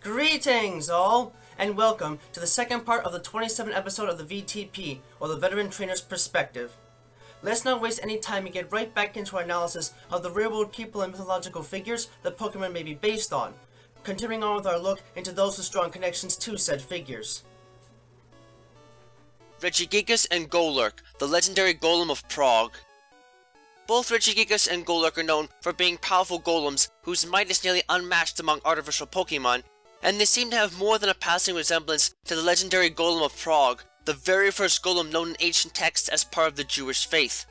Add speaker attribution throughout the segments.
Speaker 1: Greetings all, and welcome to the second part of the 27th episode of the V.T.P, or the Veteran Trainer's Perspective. Let's not waste any time and get right back into our analysis of the real-world people and mythological figures that Pokemon may be based on, continuing on with our look into those with strong connections to said figures.
Speaker 2: Regigigas and Golurk, the legendary Golem of Prague. Both Regigigas and Golurk are known for being powerful golems whose might is nearly unmatched among artificial Pokemon, and they seem to have more than a passing resemblance to the legendary Golem of Prague, the very first golem known in ancient texts as part of the Jewish faith.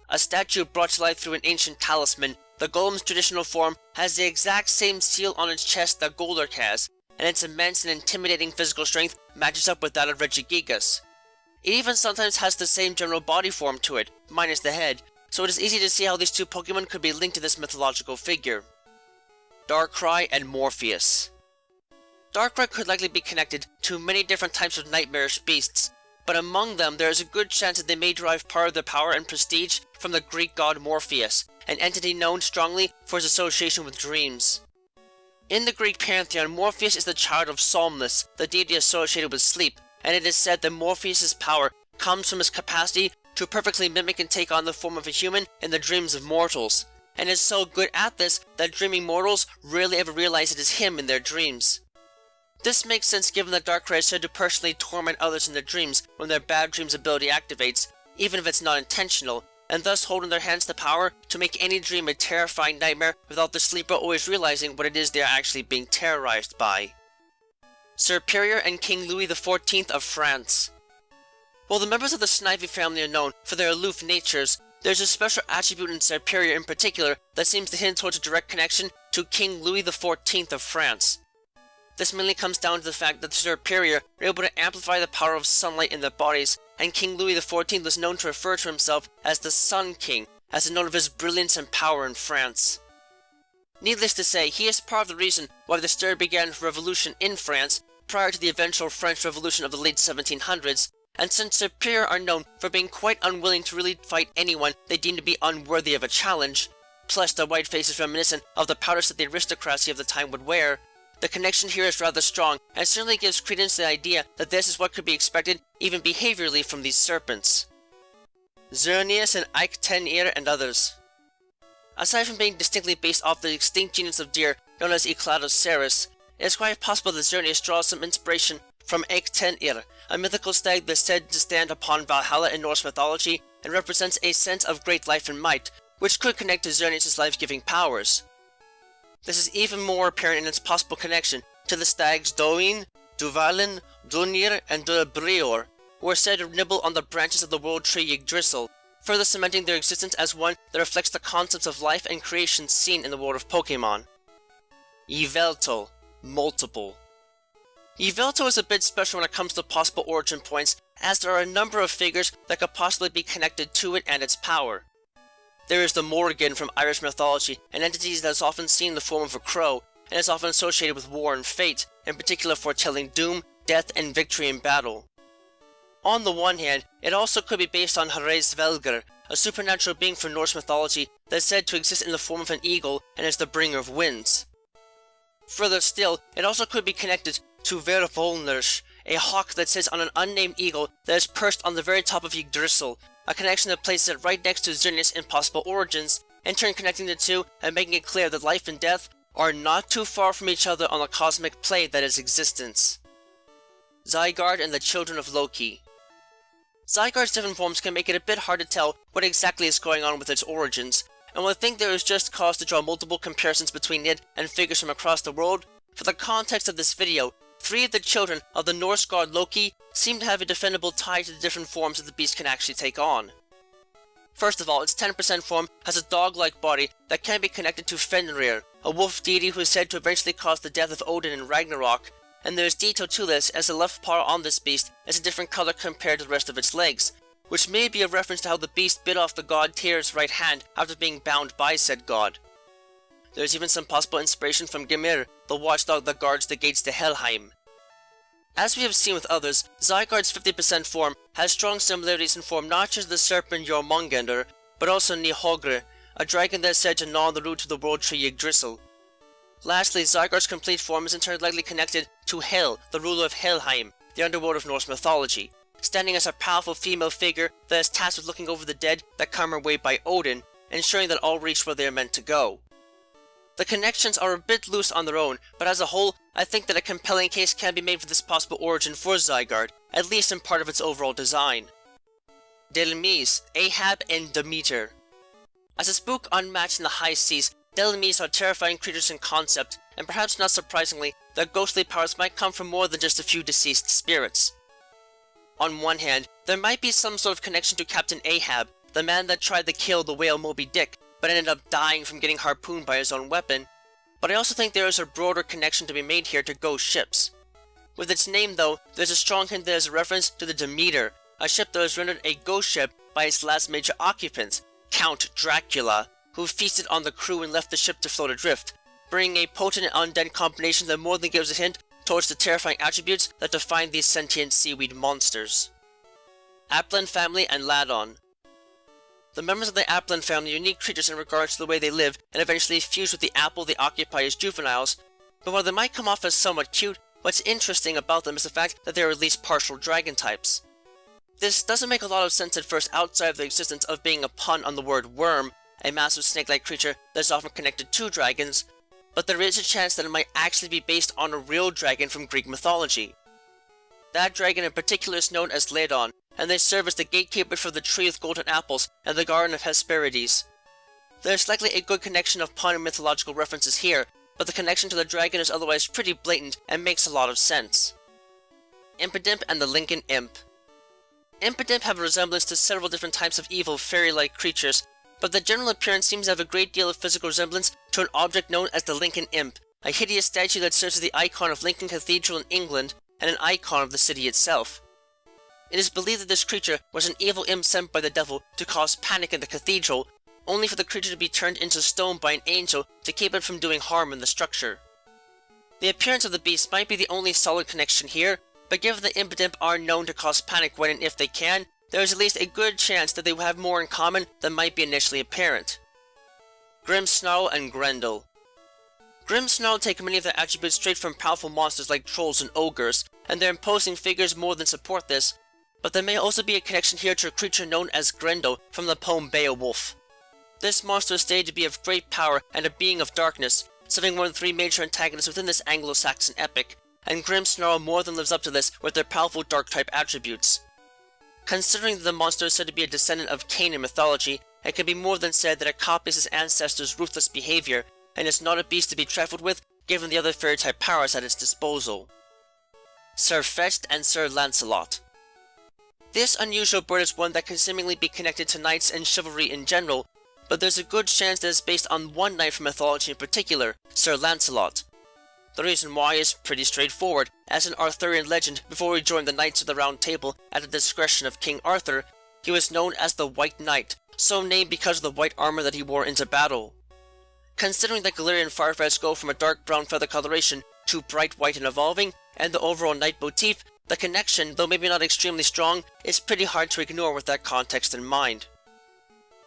Speaker 2: A statue brought to life through an ancient talisman, the golem's traditional form has the exact same seal on its chest that Golurk has, and its immense and intimidating physical strength matches up with that of Regigigas. It even sometimes has the same general body form to it, minus the head, so it is easy to see how these two Pokemon could be linked to this mythological figure. Darkrai and Morpheus. Darkrai could likely be connected to many different types of nightmarish beasts, but among them there is a good chance that they may derive part of their power and prestige from the Greek god Morpheus, an entity known strongly for his association with dreams. In the Greek pantheon, Morpheus is the child of Somnus, the deity associated with sleep, and it is said that Morpheus' power comes from his capacity to perfectly mimic and take on the form of a human in the dreams of mortals, and is so good at this that dreaming mortals rarely ever realize it is him in their dreams. This makes sense given that Darkrai is said to personally torment others in their dreams when their bad dreams ability activates, even if it's not intentional, and thus hold in their hands the power to make any dream a terrifying nightmare without the sleeper always realizing what it is they are actually being terrorized by. Serperior and King Louis XIV of France. While the members of the Snivy family are known for their aloof natures, there's a special attribute in Serperior in particular that seems to hint towards a direct connection to King Louis XIV of France. This mainly comes down to the fact that the Serperior are able to amplify the power of sunlight in their bodies, and King Louis XIV was known to refer to himself as the Sun King, as a note of his brilliance and power in France. Needless to say, he is part of the reason why the stir began revolution in France prior to the eventual French Revolution of the late 1700s, and since Serperior are known for being quite unwilling to really fight anyone they deem to be unworthy of a challenge, plus their white face is reminiscent of the powders that the aristocracy of the time would wear, the connection here is rather strong, and certainly gives credence to the idea that this is what could be expected even behaviorally from these serpents. Xerneas and Ike-10-Ear and others. Aside from being distinctly based off the extinct genus of deer known as Eclatoceras, it is quite possible that Xerneas draws some inspiration from Ike-10-Ear, a mythical stag that is said to stand upon Valhalla in Norse mythology and represents a sense of great life and might, which could connect to Xerneas' life-giving powers. This is even more apparent in its possible connection to the stags Doin, Duvalin, Dunir, and Dubrior, who are said to nibble on the branches of the world tree Yggdrasil, further cementing their existence as one that reflects the concepts of life and creation seen in the world of Pokemon. Yveltal, multiple. Yveltal is a bit special when it comes to possible origin points, as there are a number of figures that could possibly be connected to it and its power. There is the Morrigan from Irish mythology, an entity that is often seen in the form of a crow, and is often associated with war and fate, in particular foretelling doom, death, and victory in battle. On the one hand, it also could be based on Svelgr, a supernatural being from Norse mythology that is said to exist in the form of an eagle and is the bringer of winds. Further still, it also could be connected to Vervolners, a hawk that sits on an unnamed eagle that is perched on the very top of Yggdrasil, a connection that places it right next to Xerneas in possible origins, in turn connecting the two and making it clear that life and death are not too far from each other on the cosmic plane that is existence. Zygarde and the Children of Loki. Zygarde's different forms can make it a bit hard to tell what exactly is going on with its origins, and while I think there is just cause to draw multiple comparisons between it and figures from across the world, for the context of this video, 3 of the children of the Norse god Loki seem to have a defendable tie to the different forms that the beast can actually take on. First of all, its 10% form has a dog-like body that can be connected to Fenrir, a wolf deity who is said to eventually cause the death of Odin in Ragnarok, and there is detail to this as the left paw on this beast is a different color compared to the rest of its legs, which may be a reference to how the beast bit off the god Tyr's right hand after being bound by said god. There is even some possible inspiration from Ymir, the watchdog that guards the gates to Helheim. As we have seen with others, Zygarde's 50% form has strong similarities in form not just to the serpent Jormungandr, but also Nihogre, a dragon that is said to gnaw on the root to the world tree Yggdrasil. Lastly, Zygarde's complete form is entirely likely connected to Hel, the ruler of Helheim, the underworld of Norse mythology, standing as a powerful female figure that is tasked with looking over the dead that come her way by Odin, ensuring that all reach where they are meant to go. The connections are a bit loose on their own, but as a whole, I think that a compelling case can be made for this possible origin for Zygarde, at least in part of its overall design. Dhelmise, Ahab, and Demeter. As a spook unmatched in the high seas, Dhelmise are terrifying creatures in concept, and perhaps not surprisingly, their ghostly powers might come from more than just a few deceased spirits. On one hand, there might be some sort of connection to Captain Ahab, the man that tried to kill the whale Moby Dick, but ended up dying from getting harpooned by his own weapon, but I also think there is a broader connection to be made here to ghost ships. With its name though, there's a strong hint that is a reference to the Demeter, a ship that was rendered a ghost ship by its last major occupant, Count Dracula, who feasted on the crew and left the ship to float adrift, bringing a potent and undead combination that more than gives a hint towards the terrifying attributes that define these sentient seaweed monsters. Applin family and Ladon. The members of the Applin family are unique creatures in regards to the way they live and eventually fuse with the apple they occupy as juveniles, but while they might come off as somewhat cute, what's interesting about them is the fact that they are at least partial dragon types. This doesn't make a lot of sense at first outside of the existence of being a pun on the word worm, a massive snake-like creature that is often connected to dragons, but there is a chance that it might actually be based on a real dragon from Greek mythology. That dragon in particular is known as Ladon, and they serve as the gatekeeper for the Tree with Golden Apples and the Garden of Hesperides. There is likely a good connection of pun and mythological references here, but the connection to the dragon is otherwise pretty blatant and makes a lot of sense. Impidimp and the Lincoln Imp. Impidimp have a resemblance to several different types of evil fairy-like creatures, but the general appearance seems to have a great deal of physical resemblance to an object known as the Lincoln Imp, a hideous statue that serves as the icon of Lincoln Cathedral in England and an icon of the city itself. It is believed that this creature was an evil imp sent by the devil to cause panic in the cathedral, only for the creature to be turned into stone by an angel to keep it from doing harm in the structure. The appearance of the beast might be the only solid connection here, but given that Impidimp are known to cause panic when and if they can, there is at least a good chance that they will have more in common than might be initially apparent. Grimmsnarl and Grendel. Grimmsnarl take many of their attributes straight from powerful monsters like trolls and ogres, and their imposing figures more than support this, but there may also be a connection here to a creature known as Grendel from the poem Beowulf. This monster is stated to be of great power and a being of darkness, serving one of the three major antagonists within this Anglo-Saxon epic, and Grimmsnarl more than lives up to this with their powerful dark-type attributes. Considering that the monster is said to be a descendant of Cain in mythology, it can be more than said that it copies his ancestors' ruthless behavior, and is not a beast to be trifled with given the other fairy-type powers at its disposal. Sir Fetched and Sir Lancelot. This unusual bird is one that can seemingly be connected to knights and chivalry in general, but there's a good chance that it's based on one knight from mythology in particular, Sir Lancelot. The reason why is pretty straightforward, as in Arthurian legend before he joined the Knights of the Round Table at the discretion of King Arthur, he was known as the White Knight, so named because of the white armor that he wore into battle. Considering that Galarian fireflies go from a dark brown feather coloration to bright white and evolving, and the overall knight motif, the connection, though maybe not extremely strong, is pretty hard to ignore with that context in mind.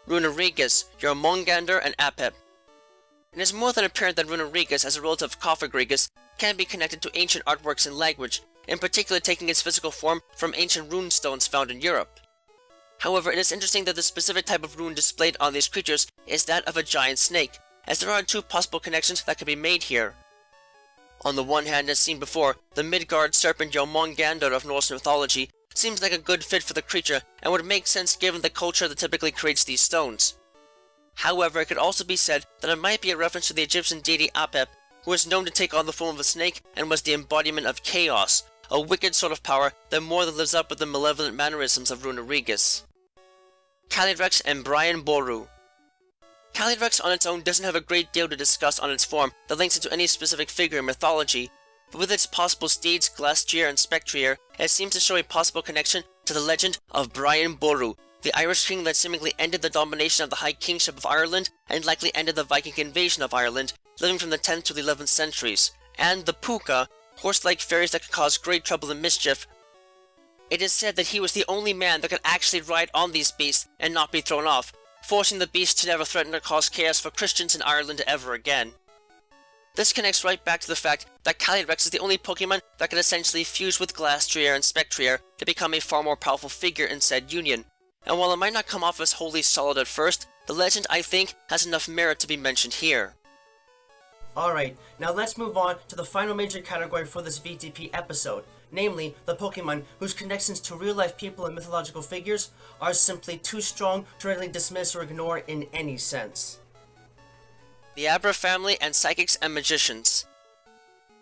Speaker 2: Runerigus, Jormungandr, and Ahab. It is more than apparent that Runerigus, as a relative of Cofagrigus, can be connected to ancient artworks and language, in particular taking its physical form from ancient rune stones found in Europe. However, it is interesting that the specific type of rune displayed on these creatures is that of a giant snake, as there are two possible connections that can be made here. On the one hand, as seen before, the Midgard serpent Jormungandr of Norse mythology seems like a good fit for the creature and would make sense given the culture that typically creates these stones. However, it could also be said that it might be a reference to the Egyptian deity Ahab, who was known to take on the form of a snake and was the embodiment of chaos, a wicked sort of power that more than lives up with the malevolent mannerisms of Runerigus. Calyrex and Brian Boru. Calyrex on its own doesn't have a great deal to discuss on its form that links it to any specific figure in mythology, but with its possible steeds, Glastrier and Spectrier, it seems to show a possible connection to the legend of Brian Boru, the Irish king that seemingly ended the domination of the High Kingship of Ireland and likely ended the Viking invasion of Ireland, living from the 10th to the 11th centuries, and the Puka, horse-like fairies that could cause great trouble and mischief. It is said that he was the only man that could actually ride on these beasts and not be thrown off, forcing the beasts to never threaten or cause chaos for Christians in Ireland ever again. This connects right back to the fact that Calyrex is the only Pokemon that can essentially fuse with Glastrier and Spectrier to become a far more powerful figure in said union, and while it might not come off as wholly solid at first, the legend, I think, has enough merit to be mentioned here.
Speaker 1: Alright, now let's move on to the final major category for this V.T.P episode, namely the Pokemon whose connections to real-life people and mythological figures are simply too strong to readily dismiss or ignore in any sense.
Speaker 2: The Abra family and Psychics and Magicians.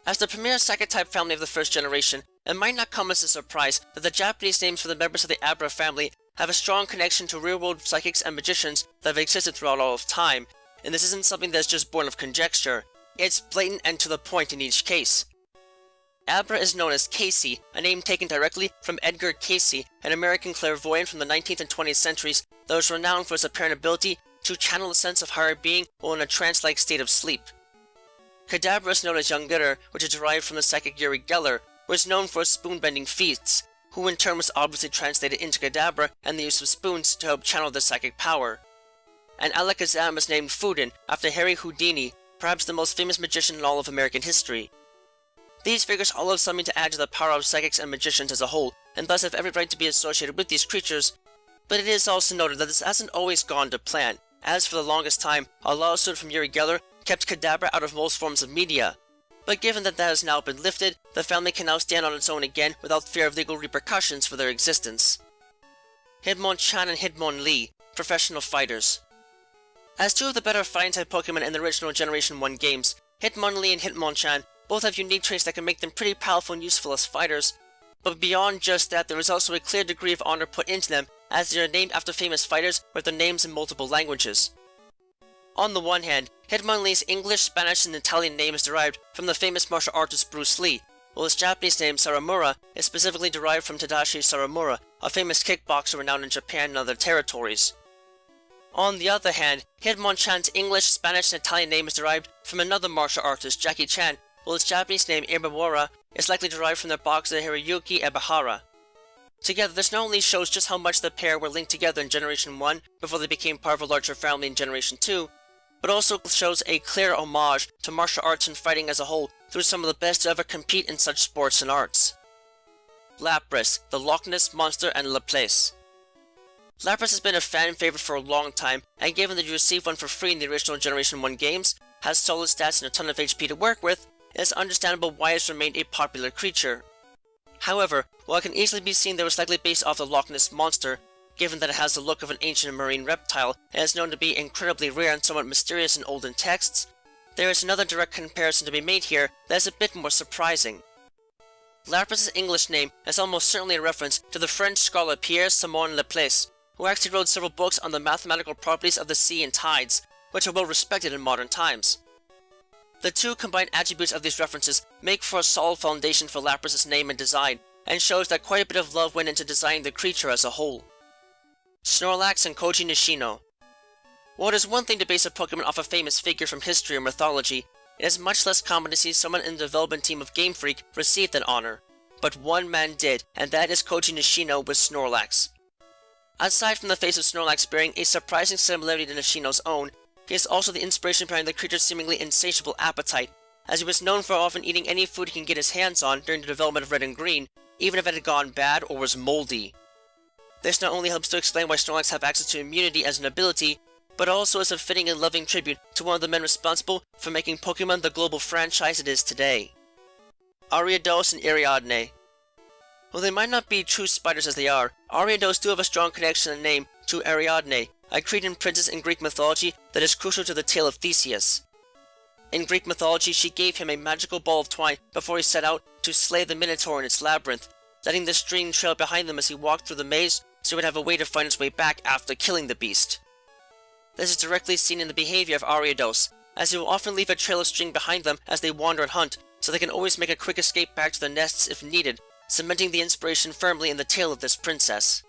Speaker 2: As the premier Psychic-type family of the first generation, it might not come as a surprise that the Japanese names for the members of the Abra family have a strong connection to real-world Psychics and Magicians that have existed throughout all of time, and this isn't something that's just born of conjecture. It's blatant and to the point in each case. Abra is known as Casey, a name taken directly from Edgar Cayce, an American clairvoyant from the 19th and 20th centuries that was renowned for his apparent ability to channel a sense of higher being while in a trance-like state of sleep. Kadabra is known as Youngitter, which is derived from the psychic Uri Geller, who is known for his spoon-bending feats, who in turn was obviously translated into Kadabra and the use of spoons to help channel their psychic power. And Alakazam is named Fudin after Harry Houdini, perhaps the most famous magician in all of American history. These figures all have something to add to the power of Psychics and Magicians as a whole, and thus have every right to be associated with these creatures, but it is also noted that this hasn't always gone to plan, as for the longest time, a lawsuit from Uri Geller kept Kadabra out of most forms of media. But given that that has now been lifted, the family can now stand on its own again without fear of legal repercussions for their existence. Hitmonchan and Hitmonlee, professional fighters. As two of the better fighting-type Pokemon in the original Generation 1 games, Hitmonlee and Hitmonchan both have unique traits that can make them pretty powerful and useful as fighters, but beyond just that, there is also a clear degree of honor put into them, as they are named after famous fighters with their names in multiple languages. On the one hand, Hitmonlee's English, Spanish, and Italian name is derived from the famous martial artist Bruce Lee, while his Japanese name Saramura is specifically derived from Tadashi Saramura, a famous kickboxer renowned in Japan and other territories. On the other hand, Hitmonchan's English, Spanish, and Italian name is derived from another martial artist, Jackie Chan, while his Japanese name Imawara is likely derived from the boxer Hiroyuki Ebihara. Together, this not only shows just how much the pair were linked together in Generation 1 before they became part of a larger family in Generation 2, but also shows a clear homage to martial arts and fighting as a whole through some of the best to ever compete in such sports and arts. Lapras, the Loch Ness Monster, and Laplace. Lapras has been a fan favorite for a long time, and given that you received one for free in the original Generation 1 games, has solid stats and a ton of HP to work with, it is understandable why it has remained a popular creature. However, while it can easily be seen that it was likely based off the Loch Ness Monster, given that it has the look of an ancient marine reptile and is known to be incredibly rare and somewhat mysterious in olden texts, there is another direct comparison to be made here that is a bit more surprising. Lapras' English name is almost certainly a reference to the French scholar Pierre-Simon Laplace, who actually wrote several books on the mathematical properties of the sea and tides, which are well respected in modern times. The two combined attributes of these references make for a solid foundation for Lapras' name and design, and shows that quite a bit of love went into designing the creature as a whole. Snorlax and Koji Nishino. While it is one thing to base a Pokemon off a famous figure from history or mythology, it is much less common to see someone in the development team of Game Freak receive that honor. But one man did, and that is Koji Nishino with Snorlax. Aside from the face of Snorlax bearing a surprising similarity to Nishino's own, he is also the inspiration behind the creature's seemingly insatiable appetite, as he was known for often eating any food he can get his hands on during the development of Red and Green, even if it had gone bad or was moldy. This not only helps to explain why Snorlax have access to immunity as an ability, but also is a fitting and loving tribute to one of the men responsible for making Pokemon the global franchise it is today. Ariados and Ariadne. While they might not be true spiders as they are, Ariados do have a strong connection and name to Ariadne, a Cretan princess in Greek mythology that is crucial to the tale of Theseus. In Greek mythology, she gave him a magical ball of twine before he set out to slay the Minotaur in its labyrinth, letting the stream trail behind them as he walked through the maze so he would have a way to find his way back after killing the beast. This is directly seen in the behavior of Ariados, as he will often leave a trail of string behind them as they wander and hunt, so they can always make a quick escape back to their nests if needed, cementing the inspiration firmly in the tale of this princess.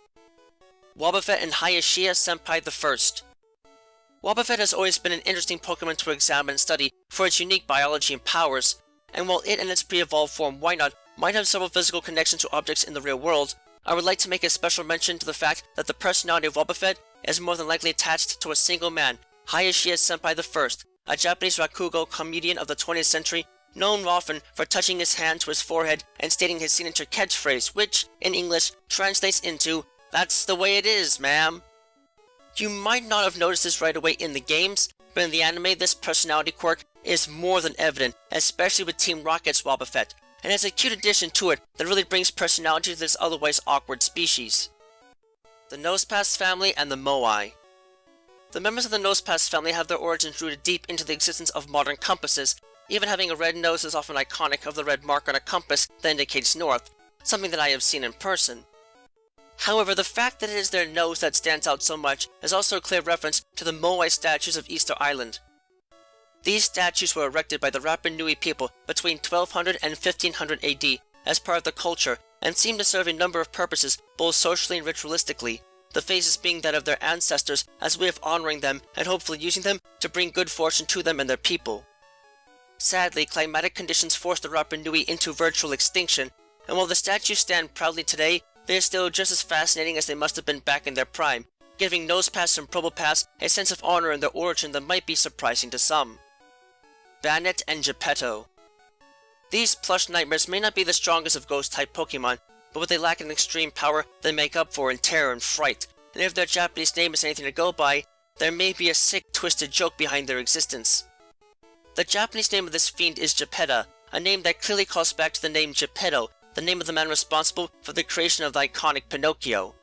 Speaker 2: Wobbuffet and Hayashia Senpai I. Wobbuffet has always been an interesting Pokemon to examine and study for its unique biology and powers, and while it and its pre-evolved form Wynaut might have several physical connections to objects in the real world, I would like to make a special mention to the fact that the personality of Wobbuffet is more than likely attached to a single man, Hayashia Senpai I, a Japanese rakugo comedian of the 20th century, known often for touching his hand to his forehead and stating his signature catchphrase, which, in English, translates into, "That's the way it is, ma'am." You might not have noticed this right away in the games, but in the anime this personality quirk is more than evident, especially with Team Rocket's Wobbuffet, and has a cute addition to it that really brings personality to this otherwise awkward species. The Nosepass family and the Moai. The members of the Nosepass family have their origins rooted deep into the existence of modern compasses, even having a red nose is often iconic of the red mark on a compass that indicates north, something that I have seen in person. However, the fact that it is their nose that stands out so much is also a clear reference to the Moai statues of Easter Island. These statues were erected by the Rapa Nui people between 1200 and 1500 AD as part of the culture and seem to serve a number of purposes both socially and ritualistically, the phases being that of their ancestors as a way of honoring them and hopefully using them to bring good fortune to them and their people. Sadly, climatic conditions forced the Rapa Nui into virtual extinction, and while the statues stand proudly today, they are still just as fascinating as they must have been back in their prime, giving Nosepass and Probopass a sense of honor in their origin that might be surprising to some. Bannet and Geppetto. These plush nightmares may not be the strongest of ghost-type Pokemon, but what they lack in extreme power, they make up for in terror and fright, and if their Japanese name is anything to go by, there may be a sick, twisted joke behind their existence. The Japanese name of this fiend is Geppetta, a name that clearly calls back to the name Geppetto, the name of the man responsible for the creation of the iconic Pinocchio.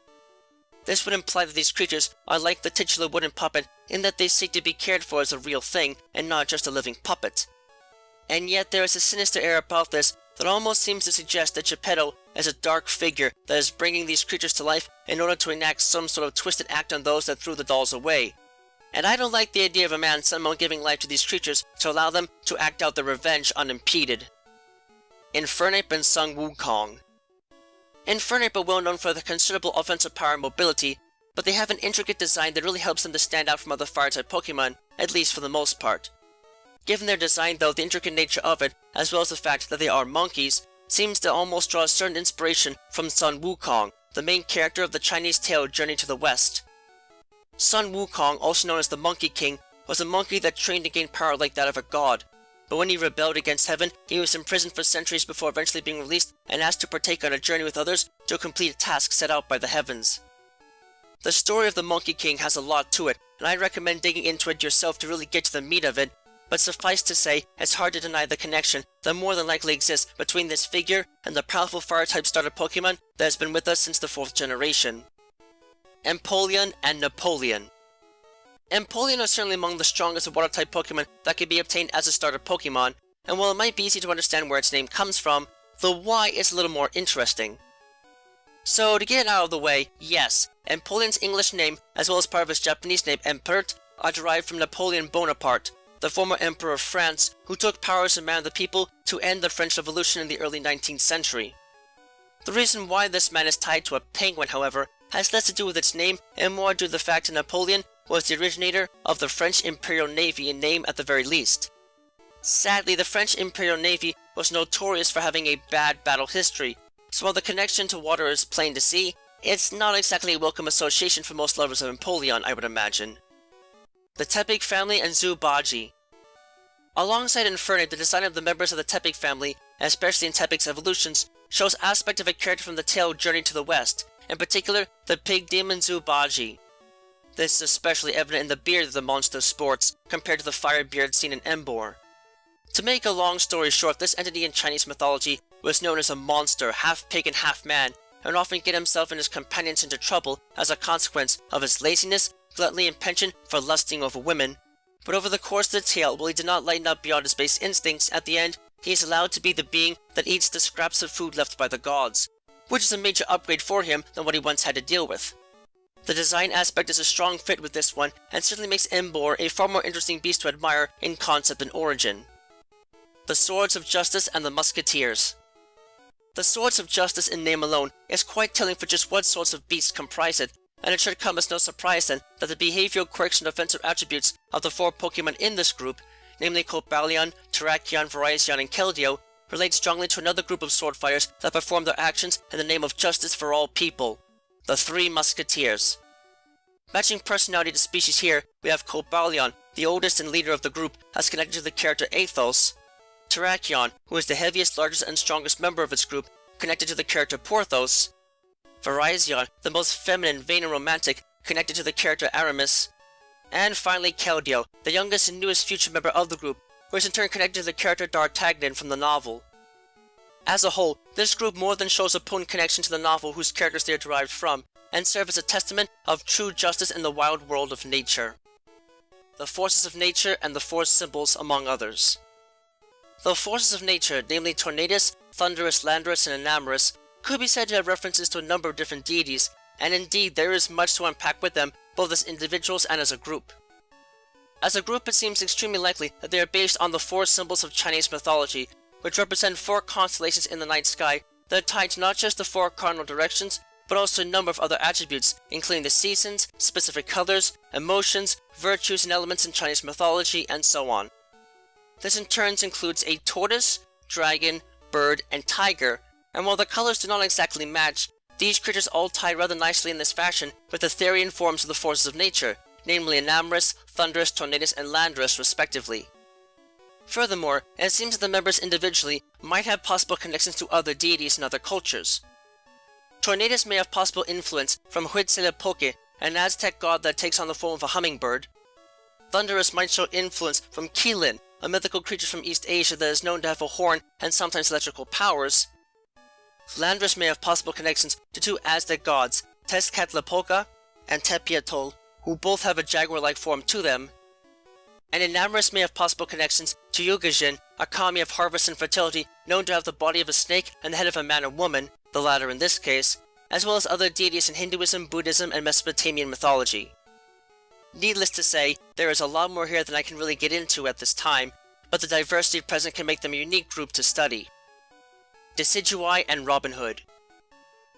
Speaker 2: This would imply that these creatures are like the titular wooden puppet in that they seek to be cared for as a real thing and not just a living puppet. And yet there is a sinister air about this that almost seems to suggest that Geppetto is a dark figure that is bringing these creatures to life in order to enact some sort of twisted act on those that threw the dolls away. And I don't like the idea of a man somehow giving life to these creatures to allow them to act out their revenge unimpeded. Infernape and Sun Wukong. Infernape are well known for their considerable offensive power and mobility, but they have an intricate design that really helps them to stand out from other fire-type Pokemon, at least for the most part. Given their design though, the intricate nature of it, as well as the fact that they are monkeys, seems to almost draw a certain inspiration from Sun Wukong, the main character of the Chinese tale Journey to the West. Sun Wukong, also known as the Monkey King, was a monkey that trained to gain power like that of a god. But when he rebelled against heaven, he was imprisoned for centuries before eventually being released and asked to partake on a journey with others to complete a task set out by the heavens. The story of the Monkey King has a lot to it, and I recommend digging into it yourself to really get to the meat of it, but suffice to say, it's hard to deny the connection that more than likely exists between this figure and the powerful fire-type starter Pokemon that has been with us since the 4th generation. Empoleon and Napoleon. Empoleon are certainly among the strongest of water-type Pokemon that can be obtained as a starter Pokemon, and while it might be easy to understand where its name comes from, the why is a little more interesting. So, to get it out of the way, yes, Empoleon's English name, as well as part of his Japanese name Empert, are derived from Napoleon Bonaparte, the former Emperor of France, who took power as a man of the people to end the French Revolution in the early 19th century. The reason why this man is tied to a penguin, however, has less to do with its name and more due to the fact that Napoleon was the originator of the French Imperial Navy in name at the very least. Sadly, the French Imperial Navy was notorious for having a bad battle history, so while the connection to water is plain to see, it's not exactly a welcome association for most lovers of Empoleon, I would imagine. The Tepig family and Zubaji. Alongside Infernape, the design of the members of the Tepig family, especially in Tepig's evolutions, shows aspect of a character from the tale Journey to the West, in particular, the pig demon Zubaji. This is especially evident in the beard that the monster sports, compared to the fire beard seen in Embor. To make a long story short, this entity in Chinese mythology was known as a monster, half pig and half man, and often get himself and his companions into trouble as a consequence of his laziness, gluttony, and penchant for lusting over women. But over the course of the tale, while he did not lighten up beyond his base instincts, at the end, he is allowed to be the being that eats the scraps of food left by the gods, which is a major upgrade for him than what he once had to deal with. The design aspect is a strong fit with this one, and certainly makes Embor a far more interesting beast to admire in concept and origin. The Swords of Justice and the Musketeers. The Swords of Justice in name alone is quite telling for just what sorts of beasts comprise it, and it should come as no surprise then that the behavioral quirks and offensive attributes of the 4 Pokemon in this group, namely Cobalion, Terrakion, Virizion, and Keldeo, relate strongly to another group of sword fighters that perform their actions in the name of justice for all people, the 3 Musketeers. Matching personality to species here, we have Cobalion, the oldest and leader of the group, as connected to the character Athos. Terrakion, who is the heaviest, largest, and strongest member of its group, connected to the character Porthos. Virizion, the most feminine, vain, and romantic, connected to the character Aramis. And finally Keldeo, the youngest and newest future member of the group, who is in turn connected to the character D'Artagnan from the novel. As a whole, this group more than shows a potent connection to the novel whose characters they are derived from, and serve as a testament of true justice in the wild world of nature. The forces of nature and the four symbols, among others. The forces of nature, namely Tornadus, Thunderous, Landorus, and Enamorous, could be said to have references to a number of different deities, and indeed there is much to unpack with them, both as individuals and as a group. As a group, it seems extremely likely that they are based on the four symbols of Chinese mythology, which represent four constellations in the night sky that are tied to not just the four cardinal directions, but also a number of other attributes, including the seasons, specific colors, emotions, virtues, and elements in Chinese mythology, and so on. This in turn includes a tortoise, dragon, bird, and tiger, and while the colors do not exactly match, these creatures all tie rather nicely in this fashion with the Therian forms of the forces of nature, namely Enamorous, Thunderous, Tornadus, and Landorus respectively. Furthermore, it seems that the members individually might have possible connections to other deities in other cultures. Tornadus may have possible influence from Huitzilopochtli, an Aztec god that takes on the form of a hummingbird. Thunderous might show influence from Qilin, a mythical creature from East Asia that is known to have a horn and sometimes electrical powers. Landorus may have possible connections to two Aztec gods, Tezcatlipoca and Tepiatol, who both have a jaguar-like form to them. And Enamorous may have possible connections to Yugajin, a kami of harvest and fertility known to have the body of a snake and the head of a man and woman, the latter in this case, as well as other deities in Hinduism, Buddhism, and Mesopotamian mythology. Needless to say, there is a lot more here than I can really get into at this time, but the diversity present can make them a unique group to study. Decidueye and Robin Hood.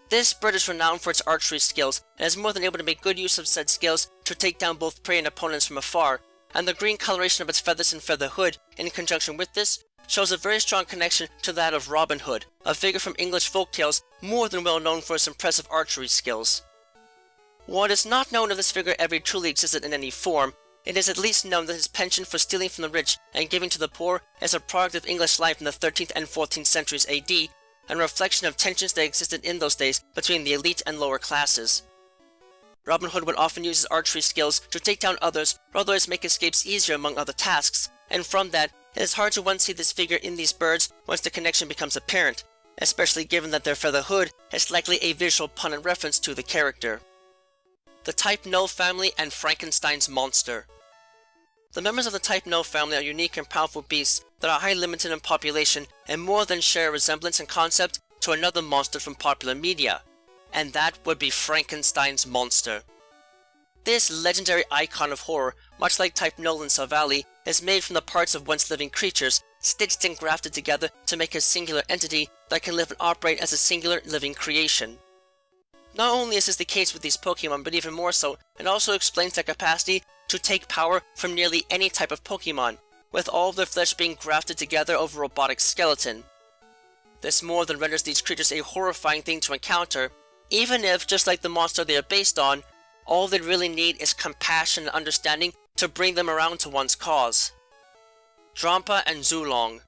Speaker 2: This bird is renowned for its archery skills, and is more than able to make good use of said skills to take down both prey and opponents from afar, and the green coloration of its feathers and feather hood, in conjunction with this, shows a very strong connection to that of Robin Hood, a figure from English folktales more than well known for his impressive archery skills. While it is not known if this figure ever truly existed in any form, it is at least known that his penchant for stealing from the rich and giving to the poor is a product of English life in the 13th and 14th centuries AD, and a reflection of tensions that existed in those days between the elite and lower classes. Robin Hood would often use his archery skills to take down others, or otherwise make escapes easier among other tasks, and from that, it is hard to unsee this figure in these birds once the connection becomes apparent, especially given that their feather hood is likely a visual pun and reference to the character. The Type Null family and Frankenstein's monster. The members of the Type Null family are unique and powerful beasts that are highly limited in population and more than share a resemblance in concept to another monster from popular media, and that would be Frankenstein's monster. This legendary icon of horror, much like Type Null and Savali, is made from the parts of once living creatures, stitched and grafted together to make a singular entity that can live and operate as a singular living creation. Not only is this the case with these Pokémon, but even more so, it also explains their capacity to take power from nearly any type of Pokémon, with all of their flesh being grafted together over a robotic skeleton. This more than renders these creatures a horrifying thing to encounter, even if, just like the monster they are based on, all they really need is compassion and understanding to bring them around to one's cause. Drampa and Zulong.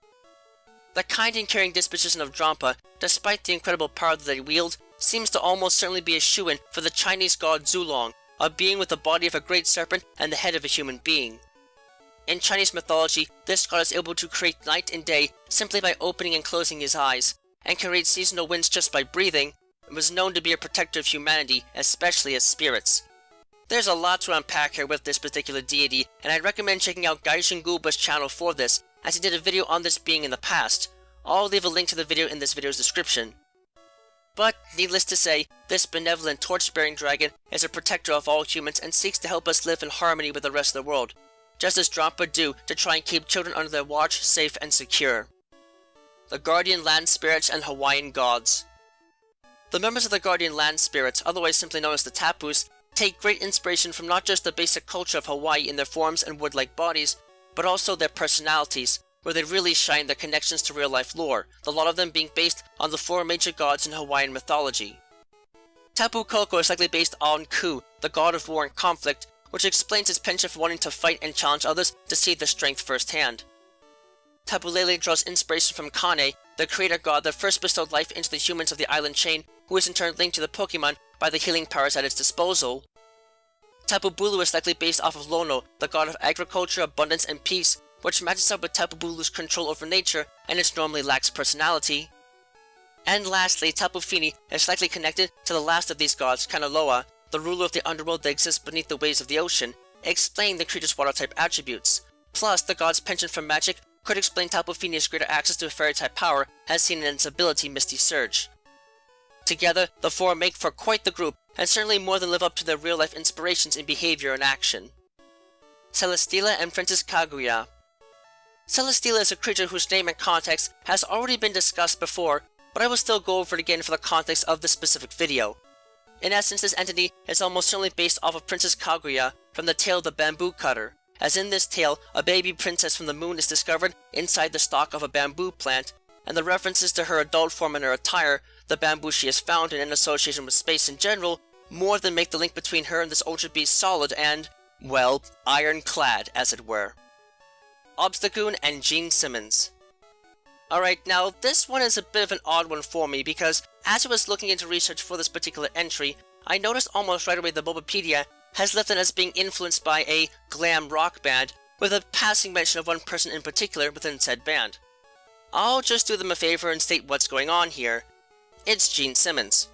Speaker 2: The kind and caring disposition of Drampa, despite the incredible power that they wield, seems to almost certainly be a shoo-in for the Chinese god Zulong, a being with the body of a great serpent and the head of a human being. In Chinese mythology, this god is able to create night and day simply by opening and closing his eyes, and can create seasonal winds just by breathing, and was known to be a protector of humanity, especially as spirits. There's a lot to unpack here with this particular deity, and I'd recommend checking out Gaijin Gulba's channel for this, as he did a video on this being in the past. I'll leave a link to the video in this video's description. But, needless to say, this benevolent torch-bearing dragon is a protector of all humans and seeks to help us live in harmony with the rest of the world, just as Drampa do to try and keep children under their watch safe and secure. The Guardian Land Spirits and Hawaiian Gods. The members of the Guardian Land Spirits, otherwise simply known as the Tapus, take great inspiration from not just the basic culture of Hawaii in their forms and wood-like bodies, but also their personalities, where they really shine their connections to real-life lore, the lot of them being based on the four major gods in Hawaiian mythology. Tapu Koko is likely based on Ku, the god of war and conflict, which explains his penchant for wanting to fight and challenge others to see their strength firsthand. Tapu Lele draws inspiration from Kane, the creator god that first bestowed life into the humans of the island chain, who is in turn linked to the Pokémon by the healing powers at its disposal. Tapu Bulu is likely based off of Lono, the god of agriculture, abundance, and peace, which matches up with Tapu Bulu's control over nature and its normally lax personality. And lastly, Tapu Fini is likely connected to the last of these gods, Kanaloa, the ruler of the underworld that exists beneath the waves of the ocean, explaining the creature's water-type attributes. Plus, the god's penchant for magic could explain Tapu Fini's greater access to a fairy-type power, as seen in its ability Misty Surge. Together, the four make for quite the group, and certainly more than live up to their real-life inspirations in behavior and action. Celesteela and Princess Kaguya. Celesteela is a creature whose name and context has already been discussed before, but I will still go over it again for the context of this specific video. In essence, this entity is almost certainly based off of Princess Kaguya from the tale of the Bamboo Cutter, as in this tale, a baby princess from the moon is discovered inside the stalk of a bamboo plant, and the references to her adult form and her attire, the bamboo she has found and in association with space in general, more than make the link between her and this ultra beast solid and, well, ironclad, as it were. Obstagoon and Gene Simmons. Alright, now this one is a bit of an odd one for me because as I was looking into research for this particular entry, I noticed almost right away that Bulbapedia has listed as being influenced by a glam rock band, with a passing mention of one person in particular within said band. I'll just do them a favor and state what's going on here. It's Gene Simmons.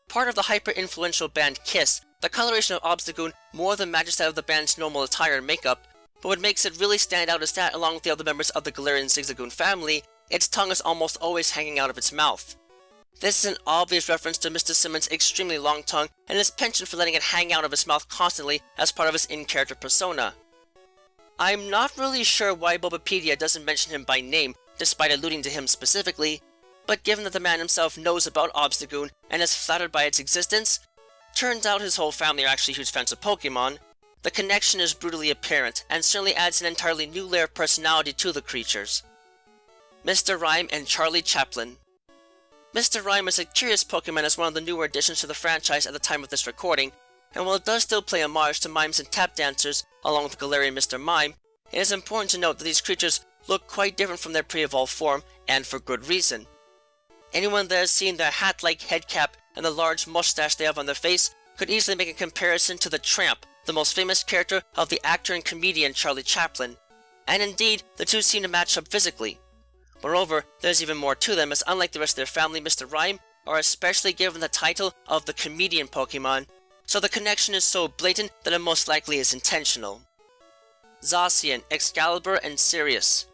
Speaker 2: Part of the hyper-influential band Kiss, the coloration of Obstagoon more than matches that of the band's normal attire and makeup, but what makes it really stand out is that, along with the other members of the Galarian Zigzagoon family, its tongue is almost always hanging out of its mouth. This is an obvious reference to Mr. Simmons' extremely long tongue and his penchant for letting it hang out of his mouth constantly as part of his in-character persona. I'm not really sure why Bulbapedia doesn't mention him by name, despite alluding to him specifically, but given that the man himself knows about Obstagoon and is flattered by its existence, turns out his whole family are actually huge fans of Pokémon, the connection is brutally apparent and certainly adds an entirely new layer of personality to the creatures. Mr. Rhyme and Charlie Chaplin. Mr. Rhyme is a curious Pokémon as one of the newer additions to the franchise at the time of this recording, and while it does still play homage to mimes and tap dancers, along with the Galarian Mr. Mime, it is important to note that these creatures look quite different from their pre-evolved form, and for good reason. Anyone that has seen their hat-like head cap and the large mustache they have on their face could easily make a comparison to the Tramp, the most famous character of the actor and comedian Charlie Chaplin, and indeed, the two seem to match up physically. Moreover, there's even more to them, as unlike the rest of their family, Mr. Rhyme are especially given the title of the comedian Pokémon, so the connection is so blatant that it most likely is intentional. Zacian, Excalibur, and Sirius.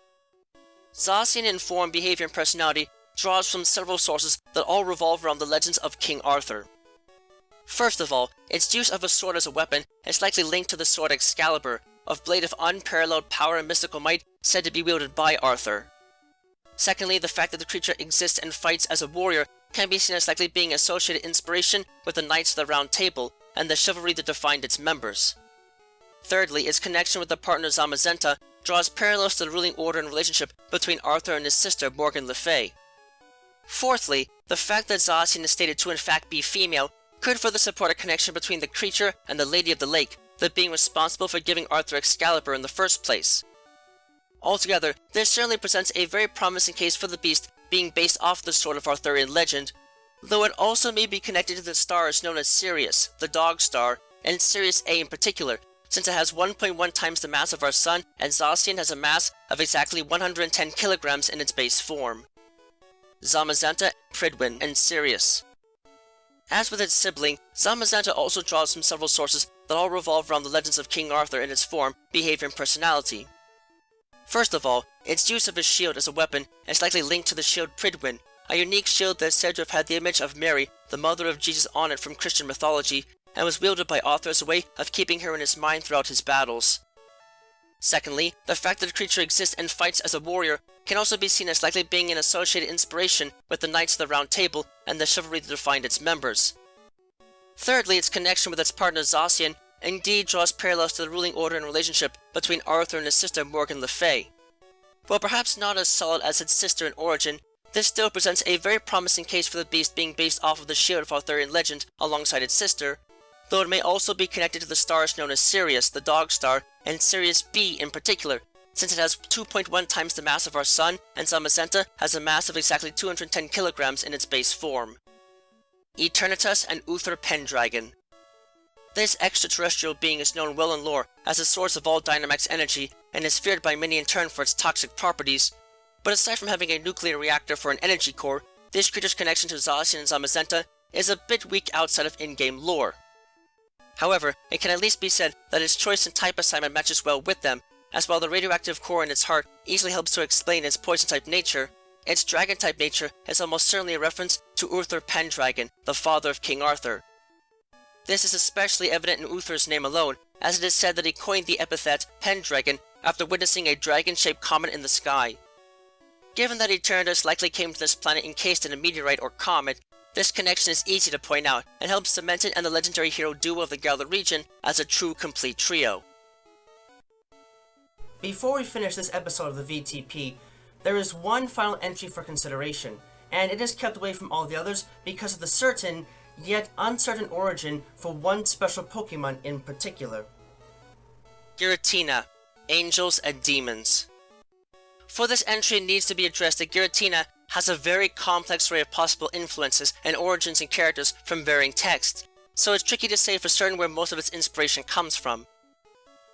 Speaker 2: Zacian in form, behavior, and personality draws from several sources that all revolve around the legends of King Arthur. First of all, its use of a sword as a weapon is likely linked to the sword Excalibur, a blade of unparalleled power and mystical might said to be wielded by Arthur. Secondly, the fact that the creature exists and fights as a warrior can be seen as likely being associated inspiration with the Knights of the Round Table and the chivalry that defined its members. Thirdly, its connection with the partner Zamazenta draws parallels to the ruling order and relationship between Arthur and his sister Morgan Le Fay. Fourthly, the fact that Zacian is stated to in fact be female could further support a connection between the creature and the Lady of the Lake, the being responsible for giving Arthur Excalibur in the first place. Altogether, this certainly presents a very promising case for the beast being based off the Sword of Arthurian legend, though it also may be connected to the stars known as Sirius, the Dog Star, and Sirius A in particular, since it has 1.1 times the mass of our Sun and Zacian has a mass of exactly 110 kilograms in its base form. Zamazenta, Pridwin, and Sirius. As with its sibling, Zamazenta also draws from several sources that all revolve around the legends of King Arthur in its form, behavior, and personality. First of all, its use of his shield as a weapon is likely linked to the shield Pridwin, a unique shield that is said to have had the image of Mary, the mother of Jesus, on it from Christian mythology, and was wielded by Arthur as a way of keeping her in his mind throughout his battles. Secondly, the fact that the creature exists and fights as a warrior can also be seen as likely being an associated inspiration with the Knights of the Round Table and the chivalry that defined its members. Thirdly, its connection with its partner Zacian indeed draws parallels to the ruling order and relationship between Arthur and his sister Morgan Le Fay. While perhaps not as solid as its sister in origin, this still presents a very promising case for the beast being based off of the shield of Arthurian legend alongside its sister, though it may also be connected to the stars known as Sirius, the dog star, and Sirius B in particular, since it has 2.1 times the mass of our Sun, and Zamazenta has a mass of exactly 210 kilograms in its base form. Eternatus and Uther Pendragon. This extraterrestrial being is known well in lore as the source of all Dynamax energy and is feared by many in turn for its toxic properties, but aside from having a nuclear reactor for an energy core, this creature's connection to Zacian and Zamazenta is a bit weak outside of in-game lore. However, it can at least be said that its choice and type assignment matches well with them, as while the radioactive core in its heart easily helps to explain its poison-type nature, its dragon-type nature is almost certainly a reference to Uther Pendragon, the father of King Arthur. This is especially evident in Uther's name alone, as it is said that he coined the epithet Pendragon after witnessing a dragon-shaped comet in the sky. Given that Eternatus likely came to this planet encased in a meteorite or comet, this connection is easy to point out and helps cement it and the legendary hero duo of the Galar region as a true complete trio.
Speaker 1: Before we finish this episode of the V.T.P, there is one final entry for consideration, and it is kept away from all the others because of the certain, yet uncertain origin for one special Pokemon in particular.
Speaker 2: Giratina, Angels and Demons. For this entry, it needs to be addressed that Giratina has a very complex array of possible influences and origins and characters from varying texts, so it's tricky to say for certain where most of its inspiration comes from.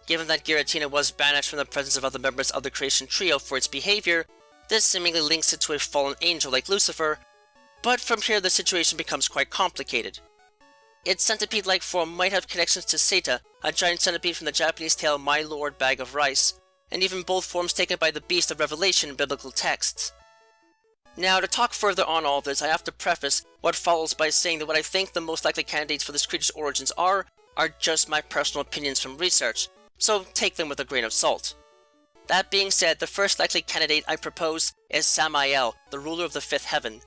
Speaker 2: Given that Giratina was banished from the presence of other members of the Creation Trio for its behavior, this seemingly links it to a fallen angel like Lucifer, but from here the situation becomes quite complicated. Its centipede-like form might have connections to Seta, a giant centipede from the Japanese tale My Lord Bag of Rice, and even both forms taken by the Beast of Revelation in biblical texts. Now, to talk further on all this, I have to preface what follows by saying that what I think the most likely candidates for this creature's origins are just my personal opinions from research, so take them with a grain of salt. That being said, the first likely candidate I propose is Samael, the ruler of the fifth heaven.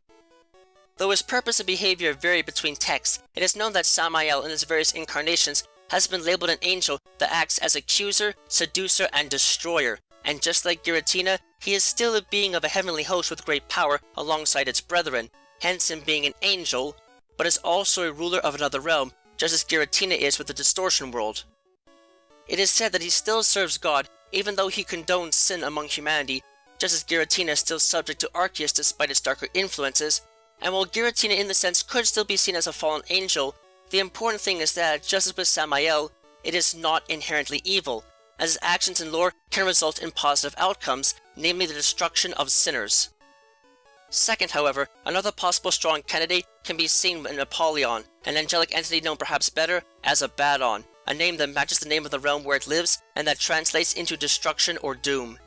Speaker 2: Though his purpose and behavior vary between texts, it is known that Samael in his various incarnations has been labeled an angel that acts as accuser, seducer, and destroyer, and just like Giratina, he is still a being of a heavenly host with great power alongside its brethren, hence him being an angel, but is also a ruler of another realm, just as Giratina is with the distortion world. It is said that he still serves God, even though he condones sin among humanity, just as Giratina is still subject to Arceus despite its darker influences, and while Giratina in the sense could still be seen as a fallen angel, the important thing is that, just as with Samael, it is not inherently evil, as his actions and lore can result in positive outcomes, namely the destruction of sinners. Second, however, another possible strong candidate can be seen in Apollyon, an angelic entity known perhaps better as Abaddon, a name that matches the name of the realm where it lives and that translates into destruction or doom.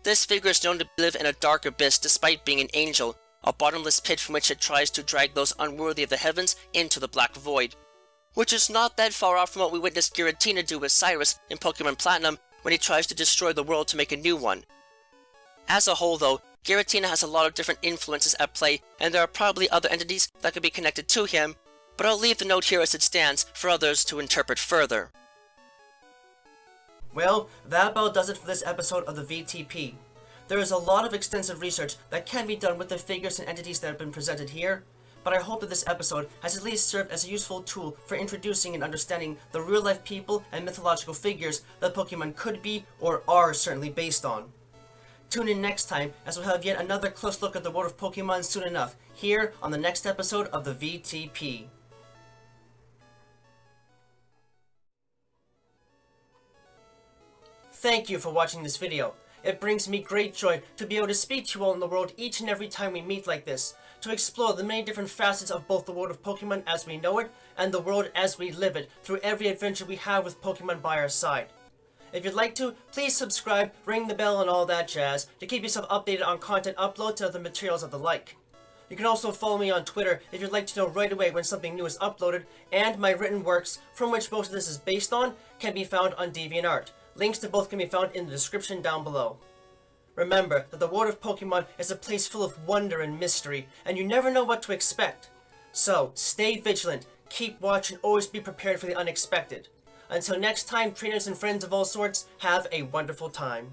Speaker 2: This figure is known to live in a dark abyss despite being an angel, a bottomless pit from which it tries to drag those unworthy of the heavens into the black void, which is not that far off from what we witnessed Giratina do with Cyrus in Pokemon Platinum when he tries to destroy the world to make a new one. As a whole though, Giratina has a lot of different influences at play, and there are probably other entities that could be connected to him, but I'll leave the note here as it stands for others to interpret further.
Speaker 1: Well, that about does it for this episode of the V.T.P. There is a lot of extensive research that can be done with the figures and entities that have been presented here, but I hope that this episode has at least served as a useful tool for introducing and understanding the real-life people and mythological figures that Pokemon could be or are certainly based on. Tune in next time as we'll have yet another close look at the world of Pokemon soon enough, here on the next episode of the V.T.P. Thank you for watching this video. It brings me great joy to be able to speak to you all in the world each and every time we meet like this, to explore the many different facets of both the world of Pokemon as we know it, and the world as we live it, through every adventure we have with Pokemon by our side. If you'd like to, please subscribe, ring the bell and all that jazz, to keep yourself updated on content uploads and other materials of the like. You can also follow me on Twitter if you'd like to know right away when something new is uploaded, and my written works, from which most of this is based on, can be found on DeviantArt. Links to both can be found in the description down below. Remember that the world of Pokemon is a place full of wonder and mystery, and you never know what to expect. So, stay vigilant, keep watch, and always be prepared for the unexpected. Until next time, trainers and friends of all sorts, have a wonderful time.